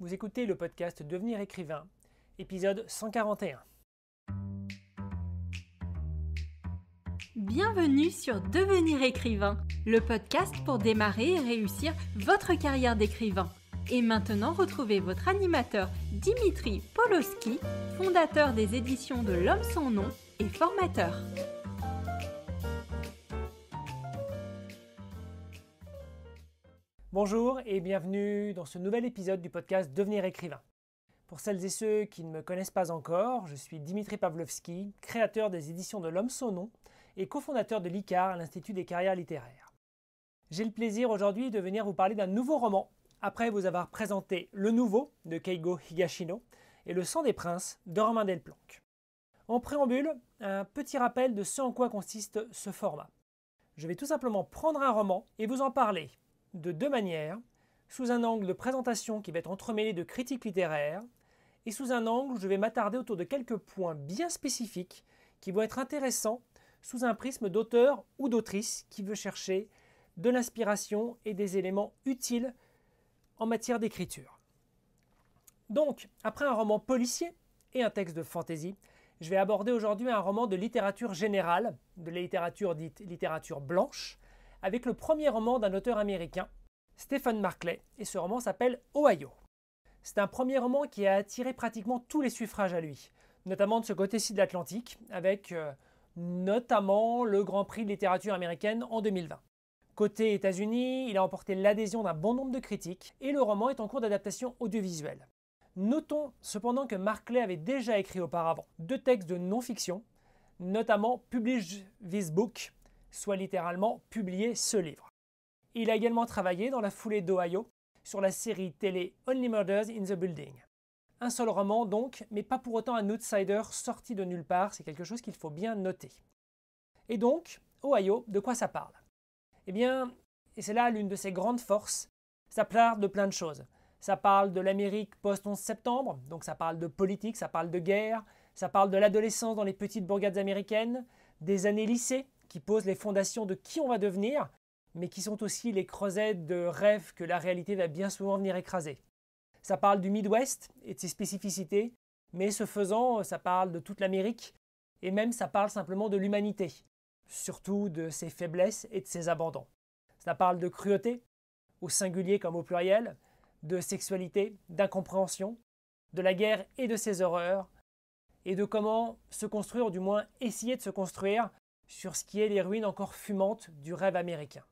Vous écoutez le podcast Devenir écrivain, épisode 141. Bienvenue sur Devenir écrivain, le podcast pour démarrer et réussir votre carrière d'écrivain. Et maintenant, retrouvez votre animateur Dimitri Poloski, fondateur des éditions de L'Homme sans nom et formateur. Bonjour et bienvenue dans ce nouvel épisode du podcast Devenir écrivain. Pour celles et ceux qui ne me connaissent pas encore, je suis Dimitri Pavlovski, créateur des éditions de L'Homme sans nom et cofondateur de l'ICAR, l'Institut des carrières littéraires. J'ai le plaisir aujourd'hui de venir vous parler d'un nouveau roman, après vous avoir présenté Le Nouveau de Keigo Higashino et Le Sang des Princes de Romain Delplanque. En préambule, un petit rappel de ce en quoi consiste ce format. Je vais tout simplement prendre un roman et vous en parler de deux manières, sous un angle de présentation qui va être entremêlé de critiques littéraires, et sous un angle où je vais m'attarder autour de quelques points bien spécifiques qui vont être intéressants sous un prisme d'auteur ou d'autrice qui veut chercher de l'inspiration et des éléments utiles en matière d'écriture. Donc, après un roman policier et un texte de fantaisie, je vais aborder aujourd'hui un roman de littérature générale, de la littérature dite littérature blanche, avec le premier roman d'un auteur américain, Stephen Markley, et ce roman s'appelle Ohio. C'est un premier roman qui a attiré pratiquement tous les suffrages à lui, notamment de ce côté-ci de l'Atlantique, avec notamment le Grand Prix de littérature américaine en 2020. Côté États-Unis, il a emporté l'adhésion d'un bon nombre de critiques, et le roman est en cours d'adaptation audiovisuelle. Notons cependant que Markley avait déjà écrit auparavant deux textes de non-fiction, notamment Publish This Book, soit littéralement publier ce livre. Il a également travaillé dans la foulée d'Ohio sur la série télé Only Murders in the Building. Un seul roman donc, mais pas pour autant un outsider sorti de nulle part, c'est quelque chose qu'il faut bien noter. Et donc, Ohio, de quoi ça parle ? Eh bien, et c'est là l'une de ses grandes forces, ça parle de plein de choses. Ça parle de l'Amérique post-11 septembre, donc ça parle de politique, ça parle de guerre, ça parle de l'adolescence dans les petites bourgades américaines, des années lycée, qui posent les fondations de qui on va devenir, mais qui sont aussi les creusettes de rêves que la réalité va bien souvent venir écraser. Ça parle du Midwest et de ses spécificités, mais ce faisant, ça parle de toute l'Amérique, et même ça parle simplement de l'humanité, surtout de ses faiblesses et de ses abandons. Ça parle de cruauté, au singulier comme au pluriel, de sexualité, d'incompréhension, de la guerre et de ses horreurs, et de comment se construire, ou du moins essayer de se construire, sur ce qui est les ruines encore fumantes du rêve américain.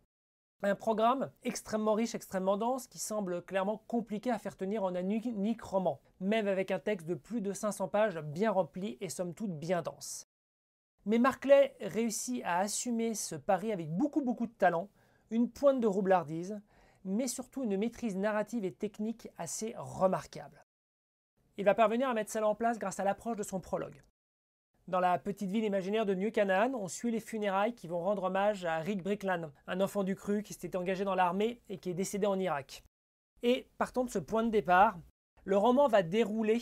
Un programme extrêmement riche, extrêmement dense, qui semble clairement compliqué à faire tenir en un unique roman, même avec un texte de plus de 500 pages bien rempli et somme toute bien dense. Mais Markley réussit à assumer ce pari avec beaucoup de talent, une pointe de roublardise, mais surtout une maîtrise narrative et technique assez remarquable. Il va parvenir à mettre cela en place grâce à l'approche de son prologue. Dans la petite ville imaginaire de New Canaan, on suit les funérailles qui vont rendre hommage à Rick Brickland, un enfant du cru qui s'était engagé dans l'armée et qui est décédé en Irak. Et partant de ce point de départ, le roman va dérouler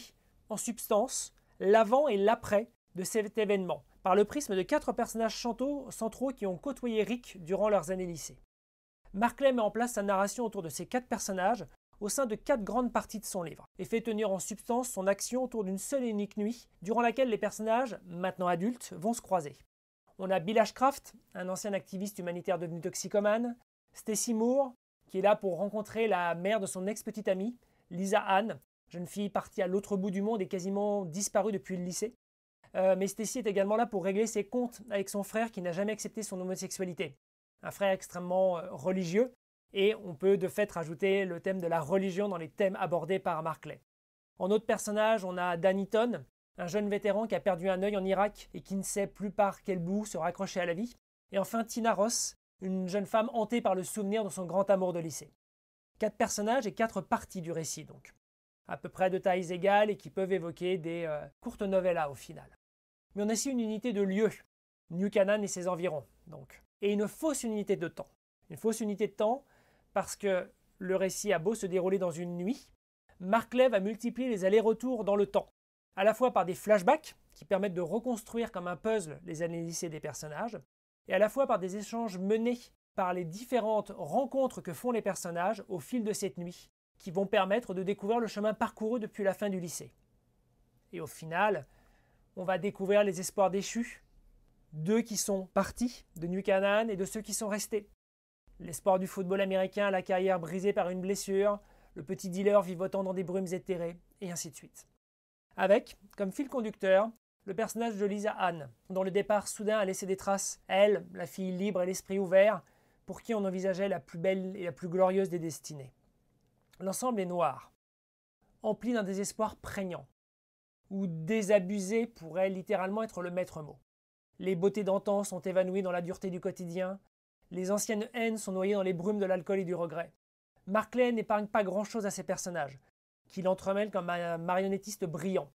en substance l'avant et l'après de cet événement, par le prisme de 4 personnages centraux qui ont côtoyé Rick durant leurs années lycée. Markley met en place sa narration autour de ces 4 personnages au sein de 4 grandes parties de son livre, et fait tenir en substance son action autour d'une seule et unique nuit, durant laquelle les personnages, maintenant adultes, vont se croiser. On a Bill Ashcraft, un ancien activiste humanitaire devenu toxicomane, Stacy Moore, qui est là pour rencontrer la mère de son ex-petite amie, Lisa Ann, jeune fille partie à l'autre bout du monde et quasiment disparue depuis le lycée. Mais Stacy est également là pour régler ses comptes avec son frère qui n'a jamais accepté son homosexualité. Un frère extrêmement religieux, et on peut de fait rajouter le thème de la religion dans les thèmes abordés par Markley. En autre personnage, on a Danny Ton, un jeune vétéran qui a perdu un œil en Irak et qui ne sait plus par quel bout se raccrocher à la vie. Et enfin Tina Ross, une jeune femme hantée par le souvenir de son grand amour de lycée. 4 personnages et 4 parties du récit donc, à peu près de tailles égales et qui peuvent évoquer des courtes novellas au final. Mais on a aussi une unité de lieu, New Canaan et ses environs donc, et une fausse unité de temps. Une fausse unité de temps parce que le récit a beau se dérouler dans une nuit, Markley va multiplier les allers-retours dans le temps, à la fois par des flashbacks qui permettent de reconstruire comme un puzzle les années lycée des personnages, et à la fois par des échanges menés par les différentes rencontres que font les personnages au fil de cette nuit, qui vont permettre de découvrir le chemin parcouru depuis la fin du lycée. Et au final, on va découvrir les espoirs déchus, d'eux qui sont partis de New Canaan et de ceux qui sont restés. L'espoir du football américain à la carrière brisée par une blessure, le petit dealer vivotant dans des brumes éthérées, et ainsi de suite. Avec, comme fil conducteur, le personnage de Lisa Ann, dont le départ soudain a laissé des traces, elle, la fille libre et l'esprit ouvert, pour qui on envisageait la plus belle et la plus glorieuse des destinées. L'ensemble est noir, empli d'un désespoir prégnant, où désabusé pourrait littéralement être le maître mot. Les beautés d'antan sont évanouies dans la dureté du quotidien, les anciennes haines sont noyées dans les brumes de l'alcool et du regret. Marclay n'épargne pas grand-chose à ses personnages, qu'il entremêle comme un marionnettiste brillant,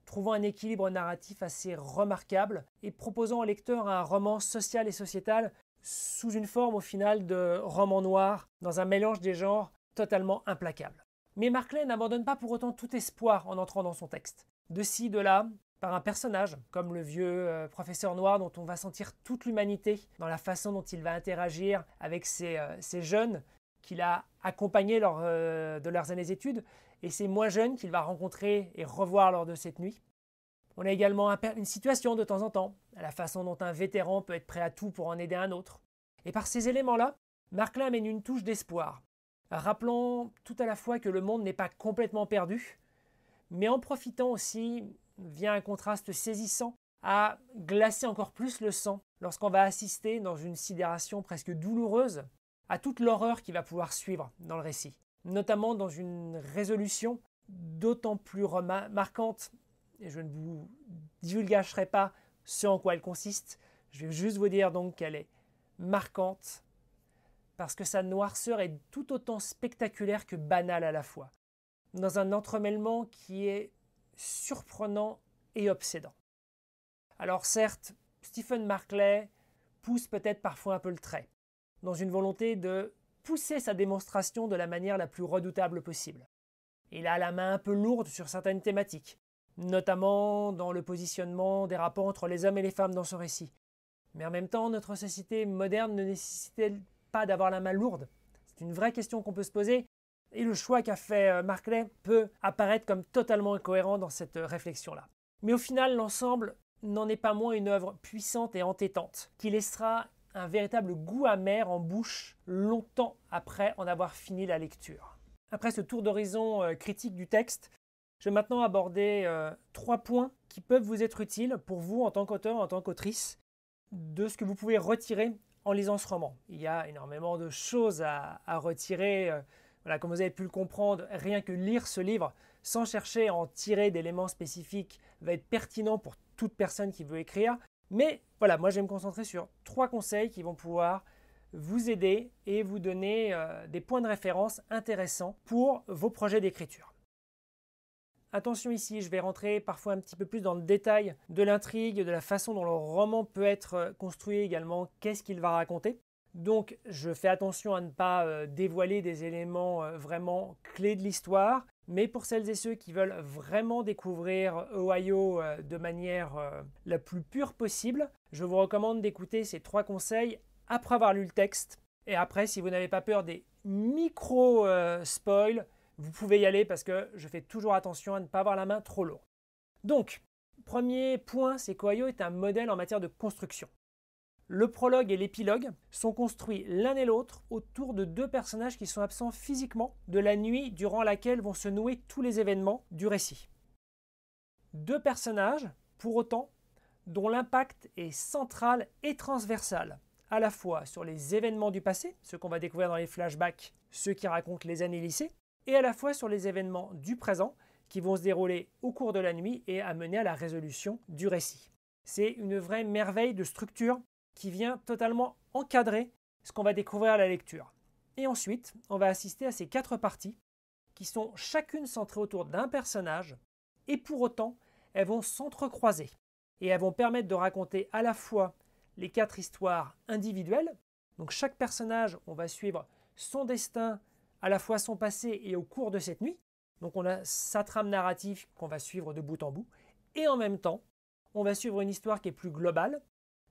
trouvant un équilibre narratif assez remarquable et proposant au lecteur un roman social et sociétal sous une forme au final de roman noir, dans un mélange des genres totalement implacable. Mais Marclay n'abandonne pas pour autant tout espoir en entrant dans son texte. De ci, de là, par un personnage, comme le vieux professeur noir dont on va sentir toute l'humanité dans la façon dont il va interagir avec ces jeunes qu'il a accompagnés lors de leurs années d'études et ces moins jeunes qu'il va rencontrer et revoir lors de cette nuit. On a également une situation de temps en temps, à la façon dont un vétéran peut être prêt à tout pour en aider un autre. Et par ces éléments-là, Marclay amène une touche d'espoir, rappelant tout à la fois que le monde n'est pas complètement perdu, mais en profitant aussi, via un contraste saisissant, à glacer encore plus le sang lorsqu'on va assister, dans une sidération presque douloureuse, à toute l'horreur qui va pouvoir suivre dans le récit, notamment dans une résolution d'autant plus marquante, et je ne vous divulgacherai pas ce en quoi elle consiste, je vais juste vous dire donc qu'elle est marquante, parce que sa noirceur est tout autant spectaculaire que banale à la fois, dans un entremêlement qui est surprenant et obsédant. Alors certes, Stephen Marclay pousse peut-être parfois un peu le trait, dans une volonté de pousser sa démonstration de la manière la plus redoutable possible. Il a la main un peu lourde sur certaines thématiques, notamment dans le positionnement des rapports entre les hommes et les femmes dans ce récit. Mais en même temps, notre société moderne ne nécessite pas d'avoir la main lourde. C'est une vraie question qu'on peut se poser, et le choix qu'a fait Marclay peut apparaître comme totalement incohérent dans cette réflexion-là. Mais au final, l'ensemble n'en est pas moins une œuvre puissante et entêtante, qui laissera un véritable goût amer en bouche longtemps après en avoir fini la lecture. Après ce tour d'horizon critique du texte, je vais maintenant aborder 3 points qui peuvent vous être utiles pour vous en tant qu'auteur, en tant qu'autrice, de ce que vous pouvez retirer en lisant ce roman. Il y a énormément de choses à retirer. Voilà, comme vous avez pu le comprendre, rien que lire ce livre sans chercher à en tirer d'éléments spécifiques va être pertinent pour toute personne qui veut écrire. Mais voilà, moi je vais me concentrer sur 3 conseils qui vont pouvoir vous aider et vous donner des points de référence intéressants pour vos projets d'écriture. Attention ici, je vais rentrer parfois un petit peu plus dans le détail de l'intrigue, de la façon dont le roman peut être construit également, qu'est-ce qu'il va raconter. Donc je fais attention à ne pas dévoiler des éléments vraiment clés de l'histoire, mais pour celles et ceux qui veulent vraiment découvrir Ohio de manière la plus pure possible, je vous recommande d'écouter ces 3 conseils après avoir lu le texte. Et après, si vous n'avez pas peur des micro-spoils, vous pouvez y aller parce que je fais toujours attention à ne pas avoir la main trop lourde. Donc, premier point, c'est qu'Ohio est un modèle en matière de construction. Le prologue et l'épilogue sont construits l'un et l'autre autour de 2 personnages qui sont absents physiquement de la nuit durant laquelle vont se nouer tous les événements du récit. 2 personnages, pour autant, dont l'impact est central et transversal, à la fois sur les événements du passé, ceux qu'on va découvrir dans les flashbacks, ceux qui racontent les années lycée, et à la fois sur les événements du présent qui vont se dérouler au cours de la nuit et amener à la résolution du récit. C'est une vraie merveille de structure qui vient totalement encadrer ce qu'on va découvrir à la lecture. Et ensuite, on va assister à ces 4 parties qui sont chacune centrées autour d'un personnage et pour autant, elles vont s'entrecroiser et elles vont permettre de raconter à la fois les 4 histoires individuelles. Donc chaque personnage, on va suivre son destin, à la fois son passé et au cours de cette nuit. Donc on a sa trame narrative qu'on va suivre de bout en bout. Et en même temps, on va suivre une histoire qui est plus globale,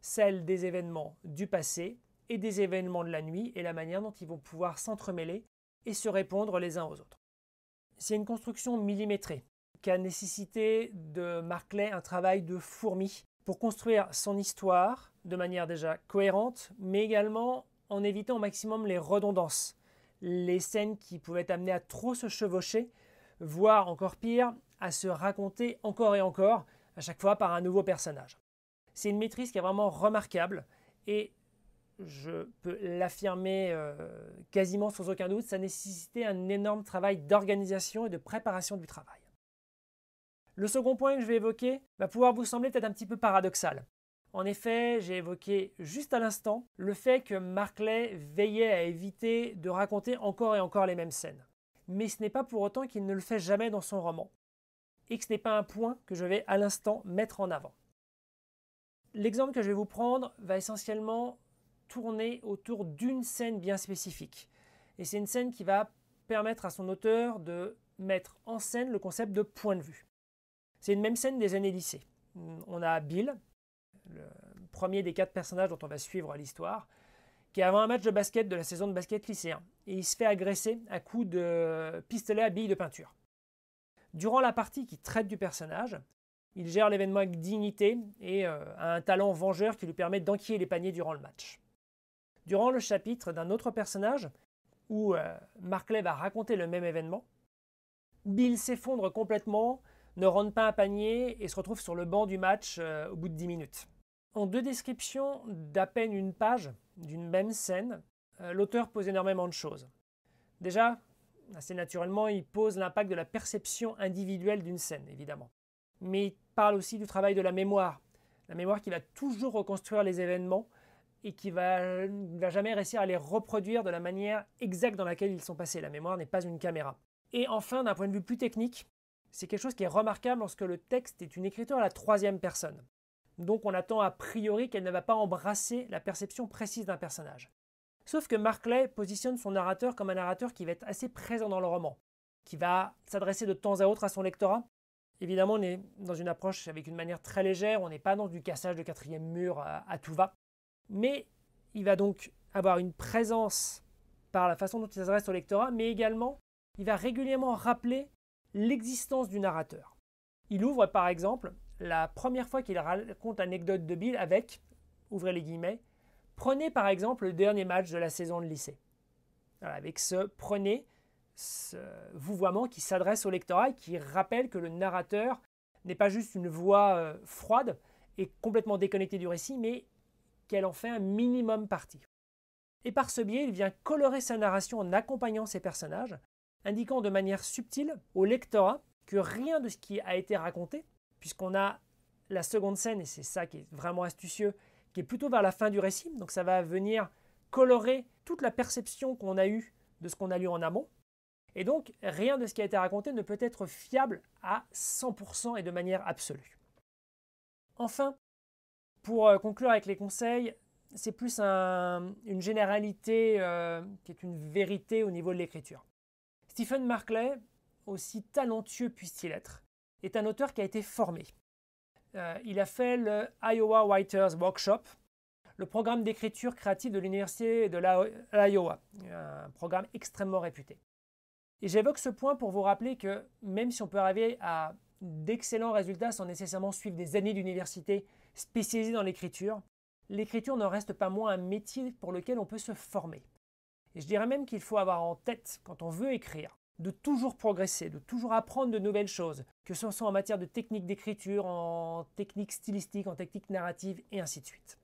celle des événements du passé et des événements de la nuit et la manière dont ils vont pouvoir s'entremêler et se répondre les uns aux autres. c'est une construction millimétrée qui a nécessité de Marclay un travail de fourmi pour construire son histoire de manière déjà cohérente, mais également en évitant au maximum les redondances, les scènes qui pouvaient être amenées à trop se chevaucher, voire encore pire, à se raconter encore et encore, à chaque fois par un nouveau personnage. C'est une maîtrise qui est vraiment remarquable et je peux l'affirmer quasiment sans aucun doute, ça nécessitait un énorme travail d'organisation et de préparation du travail. Le second point que je vais évoquer va pouvoir vous sembler peut-être un petit peu paradoxal. En effet, j'ai évoqué juste à l'instant le fait que Marclay veillait à éviter de raconter encore et encore les mêmes scènes. Mais ce n'est pas pour autant qu'il ne le fait jamais dans son roman, et que ce n'est pas un point que je vais à l'instant mettre en avant. L'exemple que je vais vous prendre va essentiellement tourner autour d'une scène bien spécifique. Et c'est une scène qui va permettre à son auteur de mettre en scène le concept de point de vue. C'est une même scène des années lycée. On a Bill, le premier des 4 personnages dont on va suivre l'histoire, qui est avant un match de basket de la saison de basket lycéen. Et il se fait agresser à coups de pistolet à billes de peinture. Durant la partie qui traite du personnage, il gère l'événement avec dignité et a un talent vengeur qui lui permet d'enquiller les paniers durant le match. Durant le chapitre d'un autre personnage, où Marclay va raconter le même événement, Bill s'effondre complètement, ne rentre pas un panier et se retrouve sur le banc du match au bout de 10 minutes. En 2 descriptions d'à peine une page d'une même scène, l'auteur pose énormément de choses. Déjà, assez naturellement, il pose l'impact de la perception individuelle d'une scène, évidemment. Mais il parle aussi du travail de la mémoire qui va toujours reconstruire les événements et qui ne va jamais réussir à les reproduire de la manière exacte dans laquelle ils sont passés. La mémoire n'est pas une caméra. Et enfin, d'un point de vue plus technique, c'est quelque chose qui est remarquable lorsque le texte est une écriture à la 3e personne. Donc on attend a priori qu'elle ne va pas embrasser la perception précise d'un personnage. Sauf que Marclay positionne son narrateur comme un narrateur qui va être assez présent dans le roman, qui va s'adresser de temps à autre à son lectorat. Évidemment, on est dans une approche avec une manière très légère, on n'est pas dans du cassage de 4e mur à tout va. Mais il va donc avoir une présence par la façon dont il s'adresse au lectorat, mais également, il va régulièrement rappeler l'existence du narrateur. Il ouvre par exemple la première fois qu'il raconte l'anecdote de Bill avec, ouvrez les guillemets, prenez par exemple le dernier match de la saison de lycée. Voilà, avec ce vouvoiement qui s'adresse au lectorat et qui rappelle que le narrateur n'est pas juste une voix froide et complètement déconnectée du récit, mais qu'elle en fait un minimum partie. Et par ce biais, il vient colorer sa narration en accompagnant ses personnages, indiquant de manière subtile au lectorat que rien de ce qui a été raconté, puisqu'on a la seconde scène, et c'est ça qui est vraiment astucieux, qui est plutôt vers la fin du récit, donc ça va venir colorer toute la perception qu'on a eue de ce qu'on a lu en amont, et donc rien de ce qui a été raconté ne peut être fiable à 100% et de manière absolue. Enfin, pour conclure avec les conseils, c'est plus une généralité qui est une vérité au niveau de l'écriture. Stephen Marclay, aussi talentueux puisse-t-il être, est un auteur qui a été formé. Il a fait le Iowa Writers Workshop, le programme d'écriture créative de l'Université de l'Iowa, un programme extrêmement réputé. Et j'évoque ce point pour vous rappeler que même si on peut arriver à d'excellents résultats sans nécessairement suivre des années d'université spécialisées dans l'écriture n'en reste pas moins un métier pour lequel on peut se former. Et je dirais même qu'il faut avoir en tête, quand on veut écrire, de toujours progresser, de toujours apprendre de nouvelles choses, que ce soit en matière de technique d'écriture, en technique stylistique, en technique narrative, et ainsi de suite.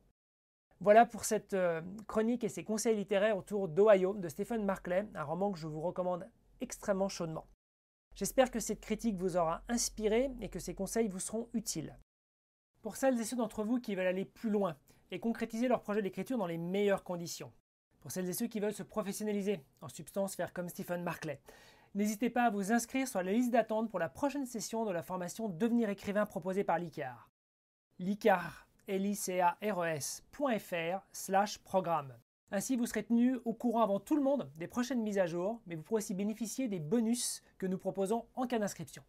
Voilà pour cette chronique et ses conseils littéraires autour d'Ohio de Stephen Marclay, un roman que je vous recommande extrêmement chaudement. J'espère que cette critique vous aura inspiré et que ces conseils vous seront utiles. Pour celles et ceux d'entre vous qui veulent aller plus loin et concrétiser leur projet d'écriture dans les meilleures conditions, pour celles et ceux qui veulent se professionnaliser, en substance faire comme Stephen Marclay, n'hésitez pas à vous inscrire sur la liste d'attente pour la prochaine session de la formation Devenir écrivain proposée par l'ICAR. l'ICAR, licars.fr/programme. Ainsi, vous serez tenu au courant avant tout le monde des prochaines mises à jour, mais vous pourrez aussi bénéficier des bonus que nous proposons en cas d'inscription.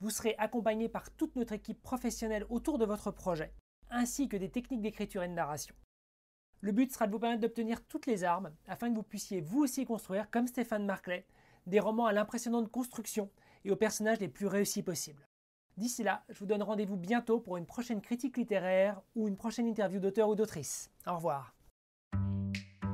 Vous serez accompagné par toute notre équipe professionnelle autour de votre projet, ainsi que des techniques d'écriture et de narration. Le but sera de vous permettre d'obtenir toutes les armes afin que vous puissiez vous aussi construire, comme Stephen Marclay, des romans à l'impressionnante construction et aux personnages les plus réussis possibles. D'ici là, je vous donne rendez-vous bientôt pour une prochaine critique littéraire ou une prochaine interview d'auteur ou d'autrice. Au revoir.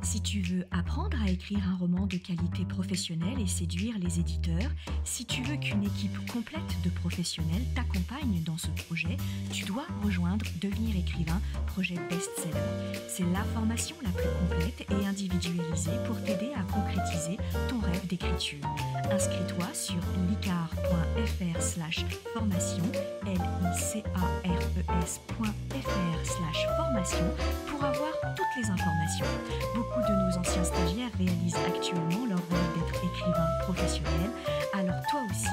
Si tu veux apprendre à écrire un roman de qualité professionnelle et séduire les éditeurs, si tu veux qu'une équipe complète de professionnels t'accompagne dans ce projet, tu dois rejoindre Devenir écrivain, projet best-seller. C'est la formation la plus complète et individualisée pour t'aider à concrétiser ton rêve d'écriture. Inscris-toi sur licar.fr/formation, licares.fr/formation pour avoir toutes les informations. Beaucoup de nos anciens stagiaires réalisent actuellement leur rôle d'être écrivain professionnel, alors toi aussi,